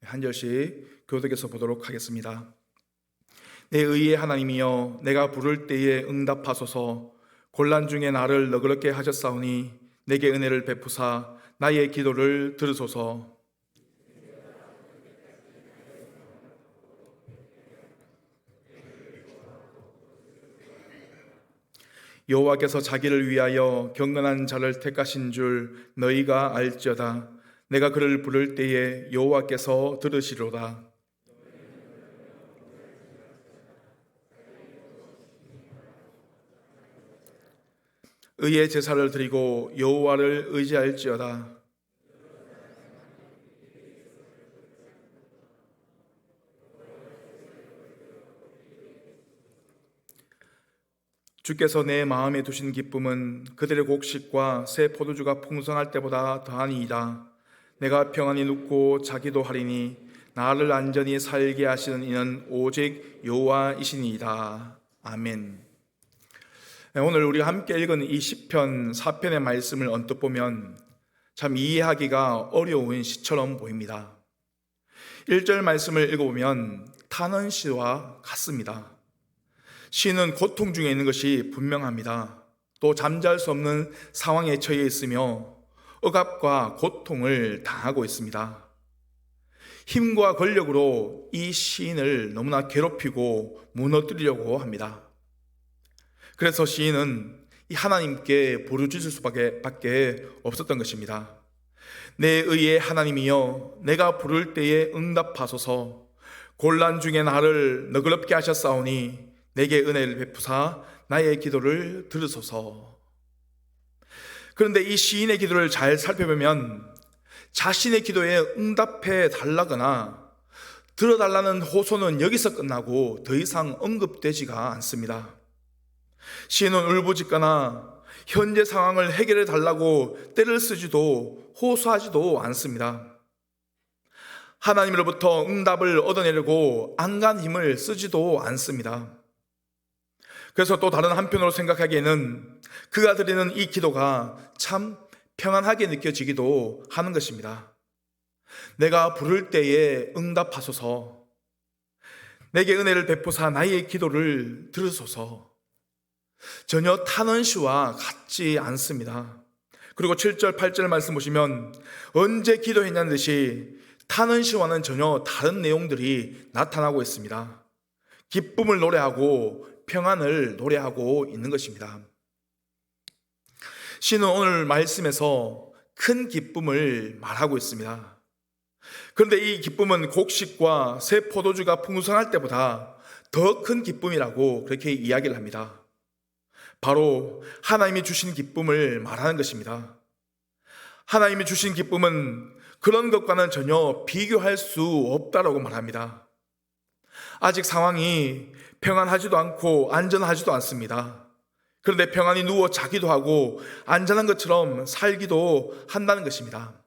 한 절씩 교독해서 보도록 하겠습니다. 내 의의 하나님이여, 내가 부를 때에 응답하소서. 곤란 중에 나를 너그럽게 하셨사오니 내게 은혜를 베푸사 나의 기도를 들으소서. 여호와께서 자기를 위하여 경건한 자를 택하신 줄 너희가 알지어다. 내가 그를 부를 때에 여호와께서 들으시로다. 의의 제사를 드리고 여호와를 의지할지어다. 주께서 내 마음에 두신 기쁨은 그들의 곡식과 새 포도주가 풍성할 때보다 더하니이다. 내가 평안히 눕고 자기도 하리니 나를 안전히 살게 하시는 이는 오직 여호와이시니이다. 아멘. 오늘 우리가 함께 읽은 이 시편 4편의 말씀을 언뜻 보면 참 이해하기가 어려운 시처럼 보입니다. 1절 말씀을 읽어보면 타는 시와 같습니다. 시는 고통 중에 있는 것이 분명합니다. 또 잠잘 수 없는 상황에 처해 있으며 억압과 고통을 당하고 있습니다. 힘과 권력으로 이 시인을 너무나 괴롭히고 무너뜨리려고 합니다. 그래서 시인은 이 하나님께 부르짖을 수밖에 없었던 것입니다. 내 의의 하나님이여, 내가 부를 때에 응답하소서. 곤란 중에 나를 너그럽게 하셨사오니 내게 은혜를 베푸사 나의 기도를 들으소서. 그런데 이 시인의 기도를 잘 살펴보면 자신의 기도에 응답해 달라거나 들어달라는 호소는 여기서 끝나고 더 이상 언급되지가 않습니다. 시인은 울부짖거나 현재 상황을 해결해 달라고 떼를 쓰지도 호소하지도 않습니다. 하나님으로부터 응답을 얻어내려고 안간 힘을 쓰지도 않습니다. 그래서 또 다른 한편으로 생각하기에는 그가 드리는 이 기도가 참 평안하게 느껴지기도 하는 것입니다. 내가 부를 때에 응답하소서. 내게 은혜를 베푸사 나의 기도를 들으소서. 전혀 타는 시와 같지 않습니다. 그리고 7절 8절 말씀 보시면 언제 기도했냐는 듯이 타는 시와는 전혀 다른 내용들이 나타나고 있습니다. 기쁨을 노래하고 평안을 노래하고 있는 것입니다. 시는 오늘 말씀에서 큰 기쁨을 말하고 있습니다. 그런데 이 기쁨은 곡식과 새 포도주가 풍성할 때보다 더 큰 기쁨이라고 그렇게 이야기를 합니다. 바로 하나님이 주신 기쁨을 말하는 것입니다. 하나님이 주신 기쁨은 그런 것과는 전혀 비교할 수 없다라고 말합니다. 아직 상황이 평안하지도 않고 안전하지도 않습니다. 그런데 평안히 누워 자기도 하고 안전한 것처럼 살기도 한다는 것입니다.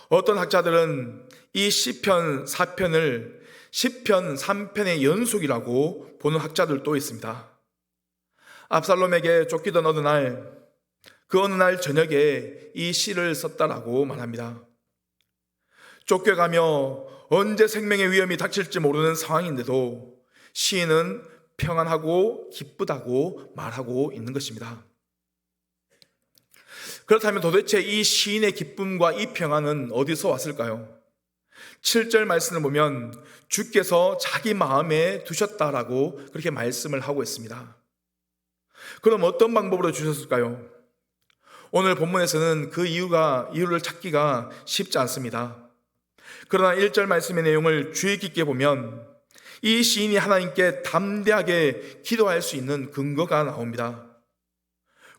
어떤 학자들은 이 시편 4편을 시편 3편의 연속이라고 보는 학자들도 있습니다. 압살롬에게 쫓기던 어느 날 저녁에 이 시를 썼다라고 말합니다. 쫓겨가며 언제 생명의 위험이 닥칠지 모르는 상황인데도 시인은 평안하고 기쁘다고 말하고 있는 것입니다. 그렇다면 도대체 이 시인의 기쁨과 이 평안은 어디서 왔을까요? 7절 말씀을 보면 주께서 자기 마음에 두셨다라고 그렇게 말씀을 하고 있습니다. 그럼 어떤 방법으로 주셨을까요? 오늘 본문에서는 그 이유를 찾기가 쉽지 않습니다. 그러나 1절 말씀의 내용을 주의 깊게 보면 이 시인이 하나님께 담대하게 기도할 수 있는 근거가 나옵니다.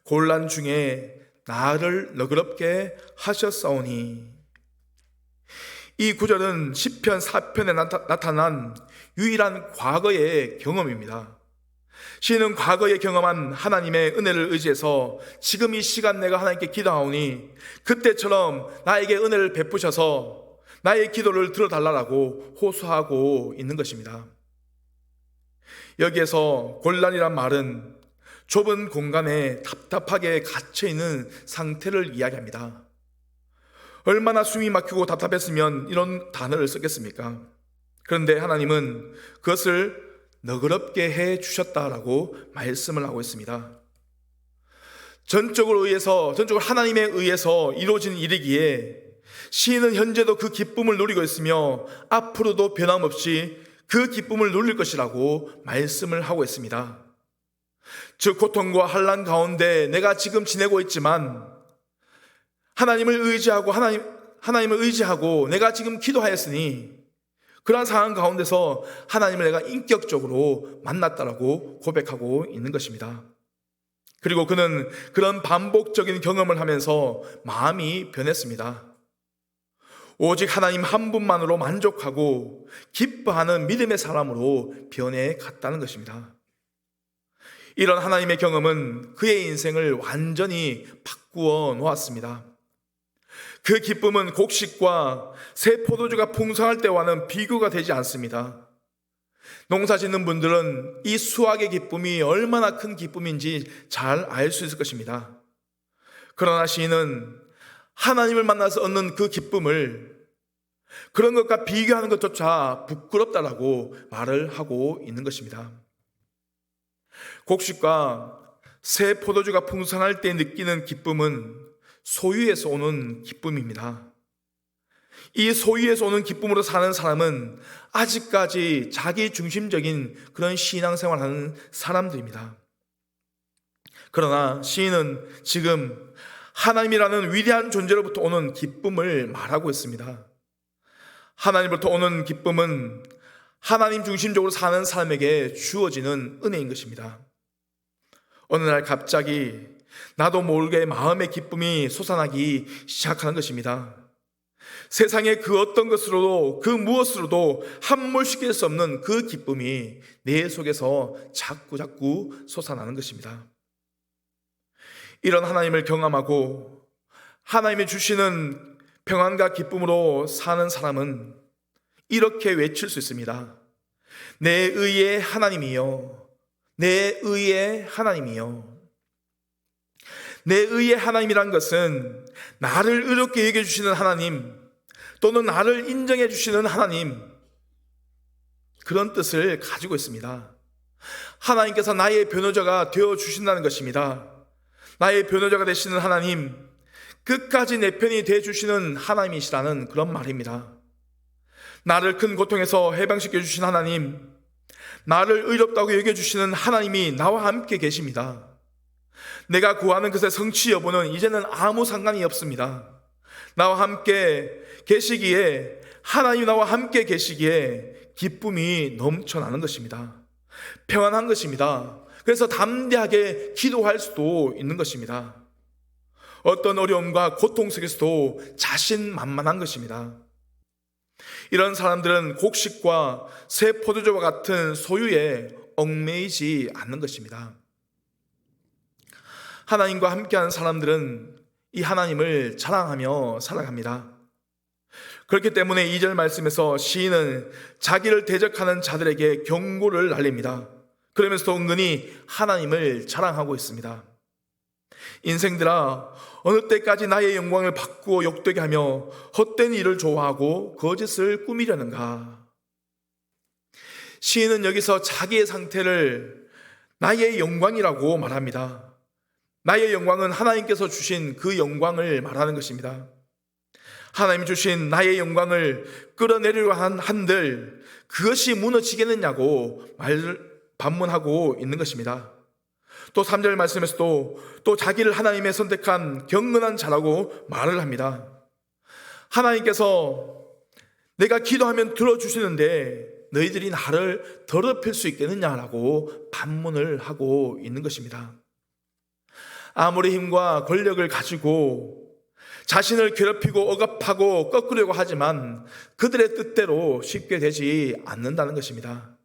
곤란 중에 나를 너그럽게 하셨사오니. 이 구절은 시편 4편에 나타난 유일한 과거의 경험입니다. 시인은 과거에 경험한 하나님의 은혜를 의지해서 지금 이 시간 내가 하나님께 기도하오니 그때처럼 나에게 은혜를 베푸셔서 나의 기도를 들어달라고 호소하고 있는 것입니다. 여기에서 곤란이란 말은 좁은 공간에 답답하게 갇혀있는 상태를 이야기합니다. 얼마나 숨이 막히고 답답했으면 이런 단어를 썼겠습니까? 그런데 하나님은 그것을 너그럽게 해 주셨다라고 말씀을 하고 있습니다. 전적으로 하나님에 의해서 이루어진 일이기에 시인은 현재도 그 기쁨을 누리고 있으며 앞으로도 변함없이 그 기쁨을 누릴 것이라고 말씀을 하고 있습니다. 즉 고통과 환난 가운데 내가 지금 지내고 있지만 하나님을 의지하고 내가 지금 기도하였으니 그러한 상황 가운데서 하나님을 내가 인격적으로 만났다라고 고백하고 있는 것입니다. 그리고 그는 그런 반복적인 경험을 하면서 마음이 변했습니다. 오직 하나님 한 분만으로 만족하고 기뻐하는 믿음의 사람으로 변해 갔다는 것입니다. 이런 하나님의 경험은 그의 인생을 완전히 바꾸어 놓았습니다. 그 기쁨은 곡식과 새 포도주가 풍성할 때와는 비교가 되지 않습니다. 농사 짓는 분들은 이 수확의 기쁨이 얼마나 큰 기쁨인지 잘 알 수 있을 것입니다. 그러나 시인은 하나님을 만나서 얻는 그 기쁨을 그런 것과 비교하는 것조차 부끄럽다라고 말을 하고 있는 것입니다. 곡식과 새 포도주가 풍성할 때 느끼는 기쁨은 소유에서 오는 기쁨입니다. 이 소유에서 오는 기쁨으로 사는 사람은 아직까지 자기 중심적인 그런 신앙생활을 하는 사람들입니다. 그러나 시인은 지금 하나님이라는 위대한 존재로부터 오는 기쁨을 말하고 있습니다. 하나님으로부터 오는 기쁨은 하나님 중심적으로 사는 사람에게 주어지는 은혜인 것입니다. 어느 날 갑자기 나도 모르게 마음의 기쁨이 솟아나기 시작하는 것입니다. 세상의 그 어떤 것으로도 그 무엇으로도 함몰시킬 수 없는 그 기쁨이 내 속에서 자꾸 솟아나는 것입니다. 이런 하나님을 경험하고 하나님이 주시는 평안과 기쁨으로 사는 사람은 이렇게 외칠 수 있습니다. 내 의의 하나님이여, 내 의의 하나님이여. 내 의의 하나님이란 것은 나를 의롭게 여겨주시는 하나님, 또는 나를 인정해 주시는 하나님, 그런 뜻을 가지고 있습니다. 하나님께서 나의 변호자가 되어 주신다는 것입니다. 나의 변호자가 되시는 하나님, 끝까지 내 편이 되어 주시는 하나님이시라는 그런 말입니다. 나를 큰 고통에서 해방시켜 주신 하나님, 나를 의롭다고 여겨주시는 하나님이 나와 함께 계십니다. 내가 구하는 것의 성취 여부는 이제는 아무 상관이 없습니다. 나와 함께 계시기에, 하나님 나와 함께 계시기에 기쁨이 넘쳐나는 것입니다. 평안한 것입니다. 그래서 담대하게 기도할 수도 있는 것입니다. 어떤 어려움과 고통 속에서도 자신만만한 것입니다. 이런 사람들은 곡식과 새 포도주와 같은 소유에 얽매이지 않는 것입니다. 하나님과 함께하는 사람들은 이 하나님을 자랑하며 살아갑니다. 그렇기 때문에 2절 말씀에서 시인은 자기를 대적하는 자들에게 경고를 날립니다. 그러면서도 은근히 하나님을 자랑하고 있습니다. 인생들아, 어느 때까지 나의 영광을 바꾸어 욕되게 하며 헛된 일을 좋아하고 거짓을 꾸미려는가? 시인은 여기서 자기의 상태를 나의 영광이라고 말합니다. 나의 영광은 하나님께서 주신 그 영광을 말하는 것입니다. 하나님이 주신 나의 영광을 끌어내리려 한들 그것이 무너지겠느냐고 반문하고 있는 것입니다. 또 3절 말씀에서도 또 자기를 하나님의 선택한 경건한 자라고 말을 합니다. 하나님께서 내가 기도하면 들어주시는데 너희들이 나를 더럽힐 수 있겠느냐라고 반문을 하고 있는 것입니다. 아무리 힘과 권력을 가지고 자신을 괴롭히고 억압하고 꺾으려고 하지만 그들의 뜻대로 쉽게 되지 않는다는 것입니다.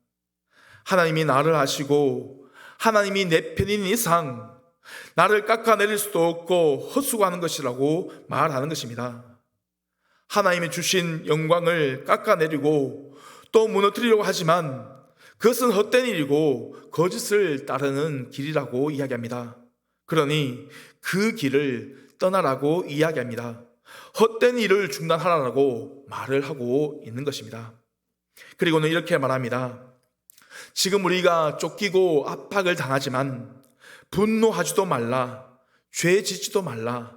하나님이 나를 아시고 하나님이 내 편인 이상 나를 깎아내릴 수도 없고 헛수고하는 것이라고 말하는 것입니다. 하나님이 주신 영광을 깎아내리고 또 무너뜨리려고 하지만 그것은 헛된 일이고 거짓을 따르는 길이라고 이야기합니다. 그러니 그 길을 떠나라고 이야기합니다. 헛된 일을 중단하라고 말을 하고 있는 것입니다. 그리고는 이렇게 말합니다. 지금 우리가 쫓기고 압박을 당하지만 분노하지도 말라, 죄 짓지도 말라,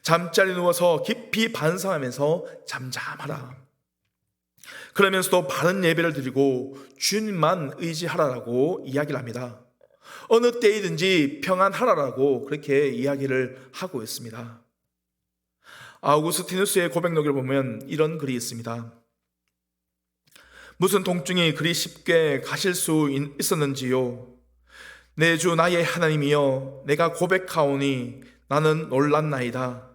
잠자리 누워서 깊이 반성하면서 잠잠하라. 그러면서도 바른 예배를 드리고 주님만 의지하라라고 이야기를 합니다. 어느 때이든지 평안하라라고 그렇게 이야기를 하고 있습니다. 아우구스티누스의 고백록을 보면 이런 글이 있습니다. 무슨 통증이 그리 쉽게 가실 수 있었는지요. 내 주 나의 하나님이여, 내가 고백하오니 나는 놀랐나이다.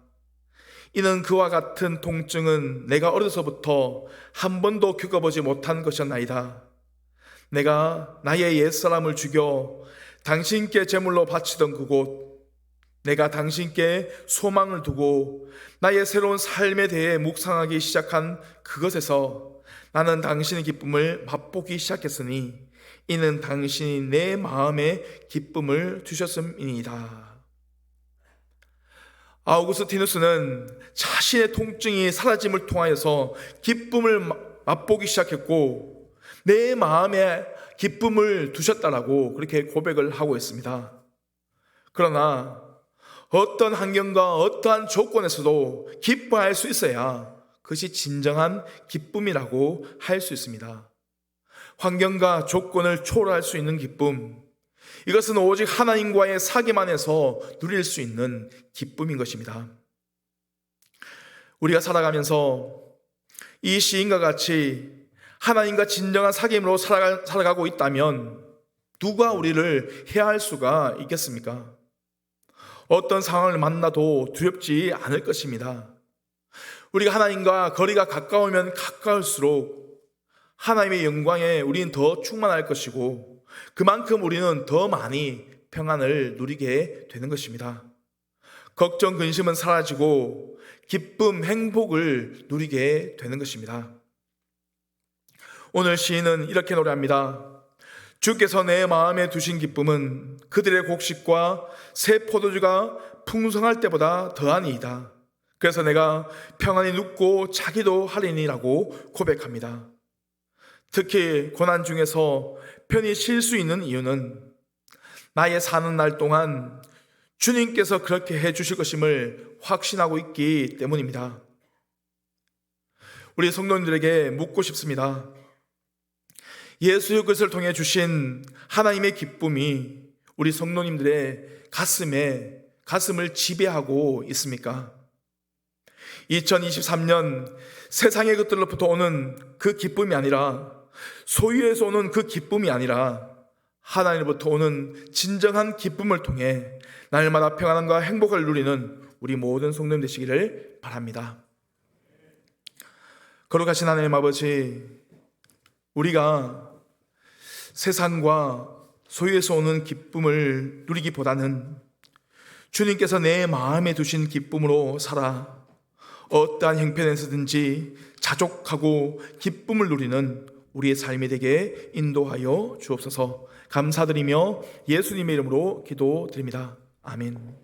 이는 그와 같은 통증은 내가 어려서부터 한 번도 겪어보지 못한 것이었나이다. 내가 나의 옛사람을 죽여 당신께 제물로 바치던 그곳, 내가 당신께 소망을 두고 나의 새로운 삶에 대해 묵상하기 시작한 그것에서 나는 당신의 기쁨을 맛보기 시작했으니 이는 당신이 내 마음에 기쁨을 주셨음이니이다. 아우구스티누스는 자신의 통증이 사라짐을 통하여서 기쁨을 맛보기 시작했고 내 마음에 기쁨을 두셨다라고 그렇게 고백을 하고 있습니다. 그러나 어떤 환경과 어떠한 조건에서도 기뻐할 수 있어야 그것이 진정한 기쁨이라고 할 수 있습니다. 환경과 조건을 초월할 수 있는 기쁨, 이것은 오직 하나님과의 사귐 안에서 누릴 수 있는 기쁨인 것입니다. 우리가 살아가면서 이 시인과 같이 하나님과 진정한 사귐으로 살아가고 있다면 누가 우리를 해할 수가 있겠습니까? 어떤 상황을 만나도 두렵지 않을 것입니다. 우리가 하나님과 거리가 가까우면 가까울수록 하나님의 영광에 우리는 더 충만할 것이고 그만큼 우리는 더 많이 평안을 누리게 되는 것입니다. 걱정, 근심은 사라지고 기쁨, 행복을 누리게 되는 것입니다. 오늘 시인은 이렇게 노래합니다. 주께서 내 마음에 두신 기쁨은 그들의 곡식과 새 포도주가 풍성할 때보다 더하니이다. 그래서 내가 평안히 눕고 자기도 하리니라고 고백합니다. 특히 고난 중에서 편히 쉴 수 있는 이유는 나의 사는 날 동안 주님께서 그렇게 해주실 것임을 확신하고 있기 때문입니다. 우리 성도님들에게 묻고 싶습니다. 예수의 것을 통해 주신 하나님의 기쁨이 우리 성도님들의 가슴을 지배하고 있습니까? 2023년 세상의 것들로부터 오는 그 기쁨이 아니라, 소유에서 오는 그 기쁨이 아니라 하나님으로부터 오는 진정한 기쁨을 통해 날마다 평안함과 행복을 누리는 우리 모든 성도님 되시기를 바랍니다. 거룩하신 하나님 아버지, 우리가 세상과 소유에서 오는 기쁨을 누리기보다는 주님께서 내 마음에 두신 기쁨으로 살아 어떠한 형편에서든지 자족하고 기쁨을 누리는 우리의 삶이 되게 인도하여 주옵소서. 감사드리며 예수님의 이름으로 기도드립니다. 아멘.